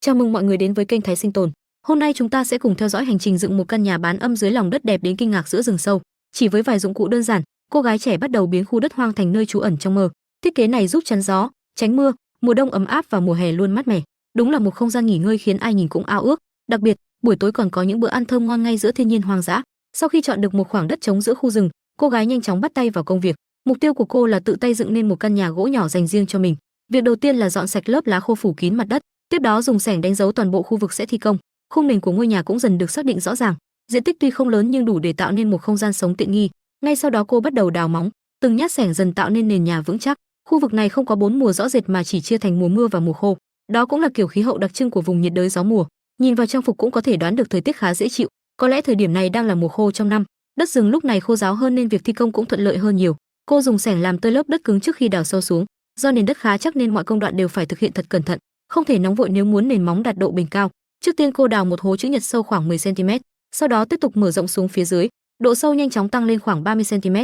Chào mừng mọi người đến với kênh Thái Sinh Tồn. Hôm nay chúng ta sẽ cùng theo dõi hành trình dựng một căn nhà bán âm dưới lòng đất đẹp đến kinh ngạc giữa rừng sâu. Chỉ với vài dụng cụ đơn giản, cô gái trẻ bắt đầu biến khu đất hoang thành nơi trú ẩn trong mơ. Thiết kế này giúp chắn gió, tránh mưa, mùa đông ấm áp và mùa hè luôn mát mẻ. Đúng là một không gian nghỉ ngơi khiến ai nhìn cũng ao ước. Đặc biệt, buổi tối còn có những bữa ăn thơm ngon ngay giữa thiên nhiên hoang dã. Sau khi chọn được một khoảng đất trống giữa khu rừng, cô gái nhanh chóng bắt tay vào công việc. Mục tiêu của cô là tự tay dựng nên một căn nhà gỗ nhỏ dành riêng cho mình. Việc đầu tiên là dọn sạch lớp lá khô phủ kín mặt đất. Tiếp đó dùng xẻng đánh dấu toàn bộ khu vực sẽ thi công. Khung nền của ngôi nhà cũng dần được xác định rõ ràng. Diện tích tuy không lớn nhưng đủ để tạo nên một không gian sống tiện nghi. Ngay sau đó cô bắt đầu đào móng, từng nhát xẻng dần tạo nên nền nhà vững chắc. Khu vực này không có bốn mùa rõ rệt mà chỉ chia thành mùa mưa và mùa khô. Đó cũng là kiểu khí hậu đặc trưng của vùng nhiệt đới gió mùa. Nhìn vào trang phục cũng có thể đoán được thời tiết khá dễ chịu. Có lẽ thời điểm này đang là mùa khô trong năm. Đất rừng lúc này khô ráo hơn nên việc thi công cũng thuận lợi hơn nhiều. Cô dùng xẻng làm tơi lớp đất cứng trước khi đào sâu xuống. Do nền đất khá chắc nên mọi công đoạn đều phải thực hiện thật cẩn thận, không thể nóng vội nếu muốn nền móng đạt độ bền cao. Trước tiên cô đào một hố chữ nhật sâu khoảng 10 cm, sau đó tiếp tục mở rộng xuống phía dưới, độ sâu nhanh chóng tăng lên khoảng 30 cm.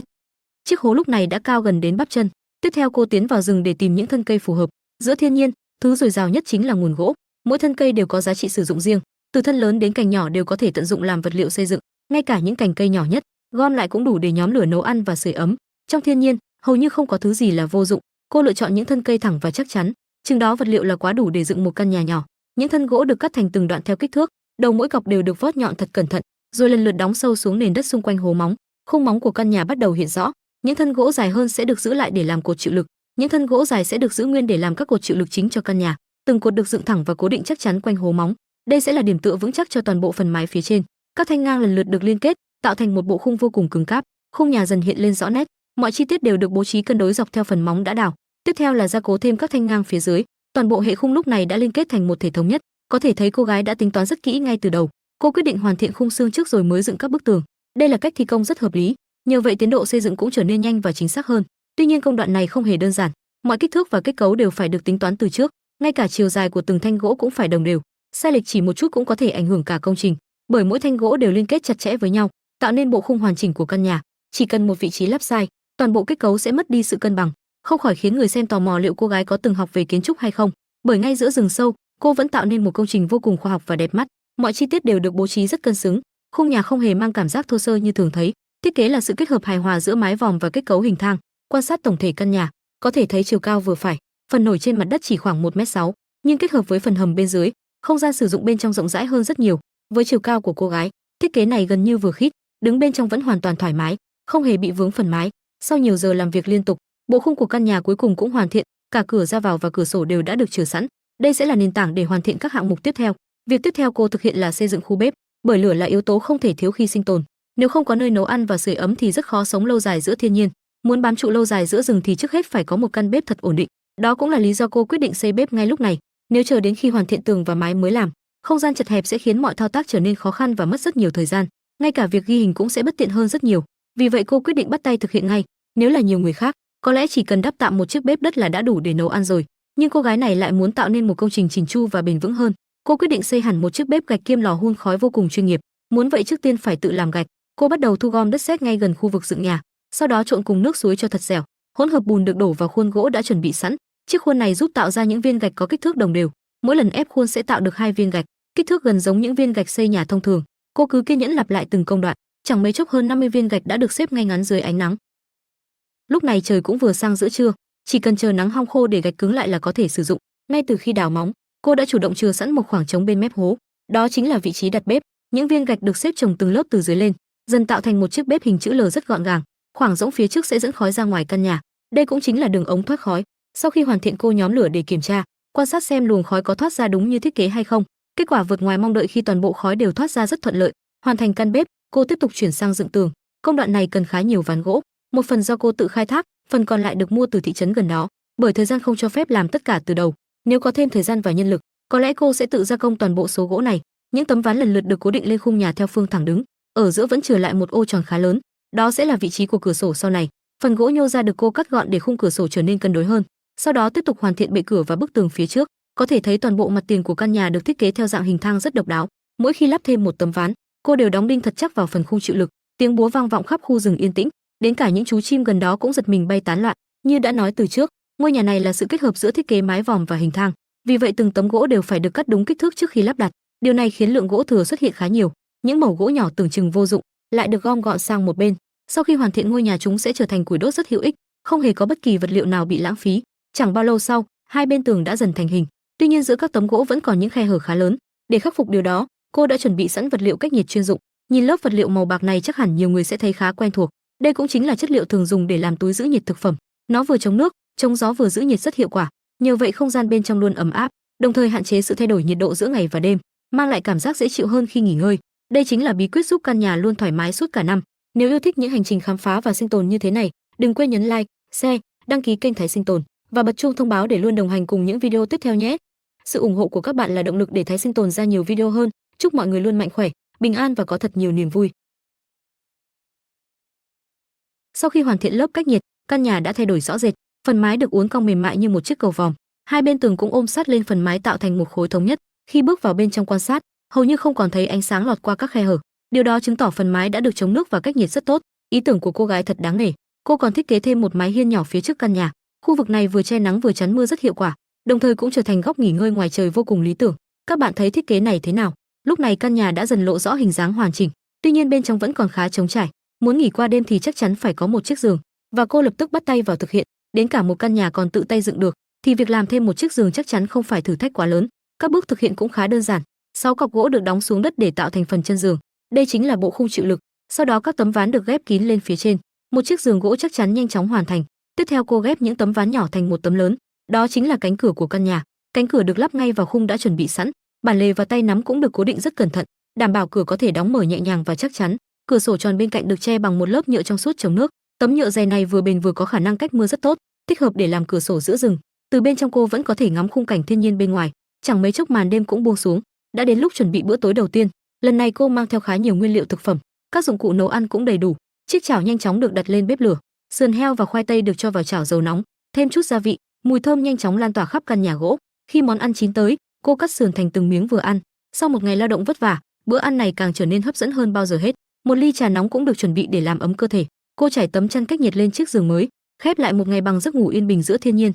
Chiếc hố lúc này đã cao gần đến bắp chân. Tiếp theo cô tiến vào rừng để tìm những thân cây phù hợp. Giữa thiên nhiên, thứ dồi dào nhất chính là nguồn gỗ. Mỗi thân cây đều có giá trị sử dụng riêng, từ thân lớn đến cành nhỏ đều có thể tận dụng làm vật liệu xây dựng. Ngay cả những cành cây nhỏ nhất, gom lại cũng đủ để nhóm lửa nấu ăn và sưởi ấm. Trong thiên nhiên, hầu như không có thứ gì là vô dụng. Cô lựa chọn những thân cây thẳng và chắc chắn, chừng đó vật liệu là quá đủ để dựng một căn nhà nhỏ. Những thân gỗ được cắt thành từng đoạn theo kích thước, đầu mỗi cọc đều được vót nhọn thật cẩn thận, rồi lần lượt đóng sâu xuống nền đất xung quanh hố móng. Khung móng của căn nhà bắt đầu hiện rõ. Những thân gỗ dài hơn sẽ được giữ lại để làm cột chịu lực, những thân gỗ dài sẽ được giữ nguyên để làm các cột chịu lực chính cho căn nhà. Từng cột được dựng thẳng và cố định chắc chắn quanh hố móng. Đây sẽ là điểm tựa vững chắc cho toàn bộ phần mái phía trên. Các thanh ngang lần lượt được liên kết, tạo thành một bộ khung vô cùng cứng cáp. Khung nhà dần hiện lên rõ nét, mọi chi tiết đều được bố trí cân đối dọc theo phần móng đã đào. Tiếp theo là gia cố thêm các thanh ngang phía dưới. Toàn bộ hệ khung lúc này đã liên kết thành một thể thống nhất. Có thể thấy cô gái đã tính toán rất kỹ ngay từ đầu. Cô quyết định hoàn thiện khung xương trước rồi mới dựng các bức tường. Đây là cách thi công rất hợp lý, nhờ vậy tiến độ xây dựng cũng trở nên nhanh và chính xác hơn. Tuy nhiên công đoạn này không hề đơn giản, mọi kích thước và kết cấu đều phải được tính toán từ trước, ngay cả chiều dài của từng thanh gỗ cũng phải đồng đều. Sai lệch chỉ một chút cũng có thể ảnh hưởng cả công trình, bởi mỗi thanh gỗ đều liên kết chặt chẽ với nhau, tạo nên bộ khung hoàn chỉnh của căn nhà. Chỉ cần một vị trí lắp sai, toàn bộ kết cấu sẽ mất đi sự cân bằng, không khỏi khiến người xem tò mò liệu cô gái có từng học về kiến trúc hay không. Bởi ngay giữa rừng sâu, cô vẫn tạo nên một công trình vô cùng khoa học và đẹp mắt. Mọi chi tiết đều được bố trí rất cân xứng, khung nhà không hề mang cảm giác thô sơ như thường thấy. Thiết kế là sự kết hợp hài hòa giữa mái vòm và kết cấu hình thang. Quan sát tổng thể căn nhà, có thể thấy chiều cao vừa phải, phần nổi trên mặt đất chỉ khoảng 1m6, nhưng kết hợp với phần hầm bên dưới, không gian sử dụng bên trong rộng rãi hơn rất nhiều. Với chiều cao của cô gái, thiết kế này gần như vừa khít, đứng bên trong vẫn hoàn toàn thoải mái, không hề bị vướng phần mái. Sau nhiều giờ làm việc liên tục, bộ khung của căn nhà cuối cùng cũng hoàn thiện, cả cửa ra vào và cửa sổ đều đã được chừa sẵn. Đây sẽ là nền tảng để hoàn thiện các hạng mục tiếp theo. Việc tiếp theo cô thực hiện là xây dựng khu bếp, bởi lửa là yếu tố không thể thiếu khi sinh tồn. Nếu không có nơi nấu ăn và sưởi ấm thì rất khó sống lâu dài giữa thiên nhiên. Muốn bám trụ lâu dài giữa rừng thì trước hết phải có một căn bếp thật ổn định. Đó cũng là lý do cô quyết định xây bếp ngay lúc này. Nếu chờ đến khi hoàn thiện tường và mái mới làm, không gian chật hẹp sẽ khiến mọi thao tác trở nên khó khăn và mất rất nhiều thời gian. Ngay cả việc ghi hình cũng sẽ bất tiện hơn rất nhiều. Vì vậy cô quyết định bắt tay thực hiện ngay. Nếu là nhiều người khác, có lẽ chỉ cần đắp tạm một chiếc bếp đất là đã đủ để nấu ăn rồi. Nhưng cô gái này lại muốn tạo nên một công trình chỉn chu và bền vững hơn. Cô quyết định xây hẳn một chiếc bếp gạch kiêm lò hun khói vô cùng chuyên nghiệp. Muốn vậy trước tiên phải tự làm gạch. Cô bắt đầu thu gom đất sét ngay gần khu vực dựng nhà, sau đó trộn cùng nước suối cho thật dẻo. Hỗn hợp bùn được đổ vào khuôn gỗ đã chuẩn bị sẵn. Chiếc khuôn này giúp tạo ra những viên gạch có kích thước đồng đều. Mỗi lần ép khuôn sẽ tạo được 2 viên gạch, kích thước gần giống những viên gạch xây nhà thông thường. Cô cứ kiên nhẫn lặp lại từng công đoạn, chẳng mấy chốc hơn 50 viên gạch đã được xếp ngay ngắn dưới ánh nắng. Lúc này trời cũng vừa sang giữa trưa, chỉ cần chờ nắng hong khô để gạch cứng lại là có thể sử dụng. Ngay từ khi đào móng, cô đã chủ động chừa sẵn một khoảng trống bên mép hố. Đó chính là vị trí đặt bếp. Những viên gạch được xếp chồng từng lớp từ dưới lên, dần tạo thành một chiếc bếp hình chữ L rất gọn gàng. Khoảng rỗng phía trước sẽ dẫn khói ra ngoài căn nhà. Đây cũng chính là đường ống thoát khói. Sau khi hoàn thiện cô nhóm lửa để kiểm tra, quan sát xem luồng khói có thoát ra đúng như thiết kế hay không. Kết quả vượt ngoài mong đợi khi toàn bộ khói đều thoát ra rất thuận lợi. Hoàn thành căn bếp, cô tiếp tục chuyển sang dựng tường. Công đoạn này cần khá nhiều ván gỗ, một phần do cô tự khai thác, phần còn lại được mua từ thị trấn gần đó. Bởi thời gian không cho phép làm tất cả từ đầu, nếu có thêm thời gian và nhân lực, có lẽ cô sẽ tự gia công toàn bộ số gỗ này. Những tấm ván lần lượt được cố định lên khung nhà theo phương thẳng đứng, ở giữa vẫn chừa lại một ô tròn khá lớn, đó sẽ là vị trí của cửa sổ sau này. Phần gỗ nhô ra được cô cắt gọn để khung cửa sổ trở nên cân đối hơn. Sau đó tiếp tục hoàn thiện bệ cửa và bức tường phía trước. Có thể thấy toàn bộ mặt tiền của căn nhà được thiết kế theo dạng hình thang rất độc đáo. Mỗi khi lắp thêm một tấm ván, cô đều đóng đinh thật chắc vào phần khung chịu lực. Tiếng búa vang vọng khắp khu rừng yên tĩnh, đến cả những chú chim gần đó cũng giật mình bay tán loạn. Như đã nói từ trước, ngôi nhà này là sự kết hợp giữa thiết kế mái vòm và hình thang. Vì vậy từng tấm gỗ đều phải được cắt đúng kích thước trước khi lắp đặt. Điều này khiến lượng gỗ thừa xuất hiện khá nhiều. Những mẩu gỗ nhỏ tưởng chừng vô dụng lại được gom gọn sang một bên. Sau khi hoàn thiện ngôi nhà, chúng sẽ trở thành củi đốt rất hữu ích, không hề có bất kỳ vật liệu nào bị lãng phí. Chẳng bao lâu sau, hai bên tường đã dần thành hình. Tuy nhiên giữa các tấm gỗ vẫn còn những khe hở khá lớn. Để khắc phục điều đó, cô đã chuẩn bị sẵn vật liệu cách nhiệt chuyên dụng. Nhìn lớp vật liệu màu bạc này chắc hẳn nhiều người sẽ thấy khá quen thuộc. Đây cũng chính là chất liệu thường dùng để làm túi giữ nhiệt thực phẩm. Nó vừa chống nước, chống gió vừa giữ nhiệt rất hiệu quả. Nhờ vậy không gian bên trong luôn ấm áp, đồng thời hạn chế sự thay đổi nhiệt độ giữa ngày và đêm, mang lại cảm giác dễ chịu hơn khi nghỉ ngơi. Đây chính là bí quyết giúp căn nhà luôn thoải mái suốt cả năm. Nếu yêu thích những hành trình khám phá và sinh tồn như thế này, đừng quên nhấn like, share, đăng ký kênh Thái Sinh Tồn và bật chuông thông báo để luôn đồng hành cùng những video tiếp theo nhé. Sự ủng hộ của các bạn là động lực để Thái Sinh Tồn ra nhiều video hơn. Chúc mọi người luôn mạnh khỏe, bình an và có thật nhiều niềm vui. Sau khi hoàn thiện lớp cách nhiệt, căn nhà đã thay đổi rõ rệt. Phần mái được uốn cong mềm mại như một chiếc cầu vòm. Hai bên tường cũng ôm sát lên phần mái tạo thành một khối thống nhất. Khi bước vào bên trong quan sát, hầu như không còn thấy ánh sáng lọt qua các khe hở. Điều đó chứng tỏ phần mái đã được chống nước và cách nhiệt rất tốt. Ý tưởng của cô gái thật đáng nể. Cô còn thiết kế thêm một mái hiên nhỏ phía trước căn nhà. Khu vực này vừa che nắng vừa chắn mưa rất hiệu quả, đồng thời cũng trở thành góc nghỉ ngơi ngoài trời vô cùng lý tưởng. Các bạn thấy thiết kế này thế nào? Lúc này căn nhà đã dần lộ rõ hình dáng hoàn chỉnh, tuy nhiên bên trong vẫn còn khá trống trải. Muốn nghỉ qua đêm thì chắc chắn phải có một chiếc giường, và cô lập tức bắt tay vào thực hiện. Đến cả một căn nhà còn tự tay dựng được, thì việc làm thêm một chiếc giường chắc chắn không phải thử thách quá lớn. Các bước thực hiện cũng khá đơn giản. 6 cọc gỗ được đóng xuống đất để tạo thành phần chân giường. Đây chính là bộ khung chịu lực. Sau đó các tấm ván được ghép kín lên phía trên. Một chiếc giường gỗ chắc chắn nhanh chóng hoàn thành. Tiếp theo cô ghép những tấm ván nhỏ thành một tấm lớn. Đó chính là cánh cửa của căn nhà. Cánh cửa được lắp ngay vào khung đã chuẩn bị sẵn. Bản lề và tay nắm cũng được cố định rất cẩn thận, đảm bảo cửa có thể đóng mở nhẹ nhàng và chắc chắn. Cửa sổ tròn bên cạnh được che bằng một lớp nhựa trong suốt chống nước. Tấm nhựa dày này vừa bền vừa có khả năng cách mưa rất tốt, thích hợp để làm cửa sổ giữa rừng. Từ bên trong cô vẫn có thể ngắm khung cảnh thiên nhiên bên ngoài. Chẳng mấy chốc màn đêm cũng buông xuống. Đã đến lúc chuẩn bị bữa tối đầu tiên. Lần này cô mang theo khá nhiều nguyên liệu thực phẩm, các dụng cụ nấu ăn cũng đầy đủ. Chiếc chảo nhanh chóng được đặt lên bếp lửa. Sườn heo và khoai tây được cho vào chảo dầu nóng, thêm chút gia vị, mùi thơm nhanh chóng lan tỏa khắp căn nhà gỗ. Khi món ăn chín tới, cô cắt sườn thành từng miếng vừa ăn. Sau một ngày lao động vất vả, bữa ăn này càng trở nên hấp dẫn hơn bao giờ hết. Một ly trà nóng cũng được chuẩn bị để làm ấm cơ thể. Cô trải tấm chăn cách nhiệt lên chiếc giường mới, khép lại một ngày bằng giấc ngủ yên bình giữa thiên nhiên.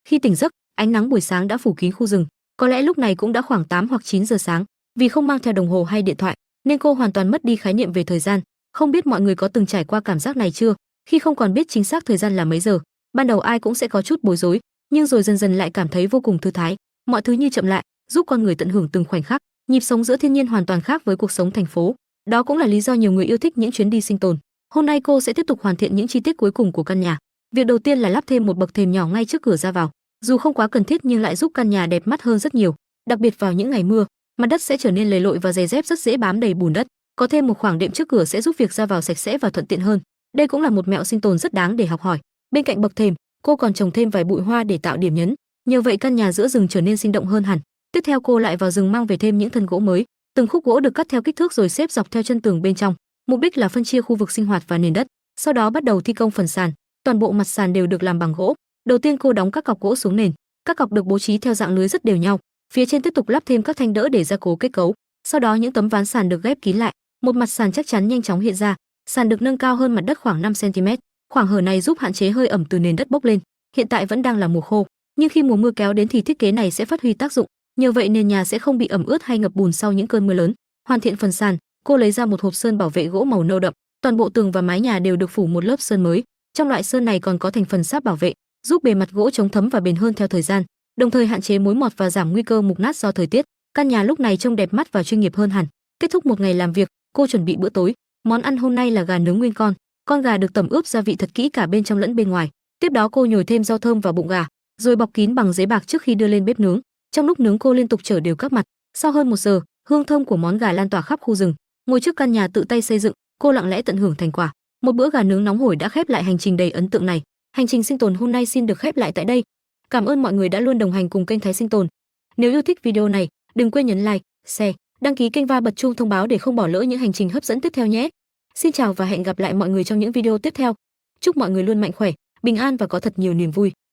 Khi tỉnh giấc, ánh nắng buổi sáng đã phủ kín khu rừng. Có lẽ lúc này cũng đã khoảng 8 hoặc 9 giờ sáng. Vì không mang theo đồng hồ hay điện thoại, nên cô hoàn toàn mất đi khái niệm về thời gian. Không biết mọi người có từng trải qua cảm giác này chưa? Khi không còn biết chính xác thời gian là mấy giờ, ban đầu ai cũng sẽ có chút bối rối, nhưng rồi dần dần lại cảm thấy vô cùng thư thái. Mọi thứ như chậm lại, giúp con người tận hưởng từng khoảnh khắc. Nhịp sống giữa thiên nhiên hoàn toàn khác với cuộc sống thành phố. Đó cũng là lý do nhiều người yêu thích những chuyến đi sinh tồn. Hôm nay cô sẽ tiếp tục hoàn thiện những chi tiết cuối cùng của căn nhà. Việc đầu tiên là lắp thêm một bậc thềm nhỏ ngay trước cửa ra vào. Dù không quá cần thiết nhưng lại giúp căn nhà đẹp mắt hơn rất nhiều. Đặc biệt vào những ngày mưa, mặt đất sẽ trở nên lầy lội và giày dép rất dễ bám đầy bùn đất. Có thêm một khoảng đệm trước cửa sẽ giúp việc ra vào sạch sẽ và thuận tiện hơn. Đây cũng là một mẹo sinh tồn rất đáng để học hỏi. Bên cạnh bậc thềm, cô còn trồng thêm vài bụi hoa để tạo điểm nhấn. Nhờ vậy căn nhà giữa rừng trở nên sinh động hơn hẳn. Tiếp theo cô lại vào rừng mang về thêm những thân gỗ mới. Từng khúc gỗ được cắt theo kích thước rồi xếp dọc theo chân tường bên trong. Mục đích là phân chia khu vực sinh hoạt và nền đất. Sau đó bắt đầu thi công phần sàn. Toàn bộ mặt sàn đều được làm bằng gỗ. Đầu tiên cô đóng các cọc gỗ xuống nền. Các cọc được bố trí theo dạng lưới rất đều nhau. Phía trên tiếp tục lắp thêm các thanh đỡ để gia cố kết cấu. Sau đó những tấm ván sàn được ghép kín lại. Một mặt sàn chắc chắn nhanh chóng hiện ra. Sàn được nâng cao hơn mặt đất khoảng 5 cm. Khoảng hở này giúp hạn chế hơi ẩm từ nền đất bốc lên. Hiện tại vẫn đang là mùa khô, nhưng khi mùa mưa kéo đến thì thiết kế này sẽ phát huy tác dụng. Nhờ vậy nền nhà sẽ không bị ẩm ướt hay ngập bùn sau những cơn mưa lớn. Hoàn thiện phần sàn, cô lấy ra một hộp sơn bảo vệ gỗ màu nâu đậm. Toàn bộ tường và mái nhà đều được phủ một lớp sơn mới. Trong loại sơn này còn có thành phần sáp bảo vệ, giúp bề mặt gỗ chống thấm và bền hơn theo thời gian, đồng thời hạn chế mối mọt và giảm nguy cơ mục nát do thời tiết. Căn nhà lúc này trông đẹp mắt và chuyên nghiệp hơn hẳn. Kết thúc một ngày làm việc, cô chuẩn bị bữa tối. Món ăn hôm nay là gà nướng nguyên con. Con gà được tẩm ướp gia vị thật kỹ cả bên trong lẫn bên ngoài. Tiếp đó cô nhồi thêm rau thơm vào bụng gà, rồi bọc kín bằng giấy bạc trước khi đưa lên bếp nướng. Trong lúc nướng cô liên tục chở đều các mặt. Sau hơn 1 giờ, hương thơm của món gà lan tỏa khắp khu rừng. Ngồi trước căn nhà tự tay xây dựng, cô lặng lẽ tận hưởng thành quả. Một bữa gà nướng nóng hổi đã khép lại hành trình đầy ấn tượng này. Hành trình sinh tồn hôm nay xin được khép lại tại đây. Cảm ơn mọi người đã luôn đồng hành cùng kênh Thái Sinh Tồn. Nếu yêu thích video này, đừng quên nhấn like, share, đăng ký kênh và bật chuông thông báo để không bỏ lỡ những hành trình hấp dẫn tiếp theo nhé. Xin chào và hẹn gặp lại mọi người trong những video tiếp theo. Chúc mọi người luôn mạnh khỏe, bình an và có thật nhiều niềm vui.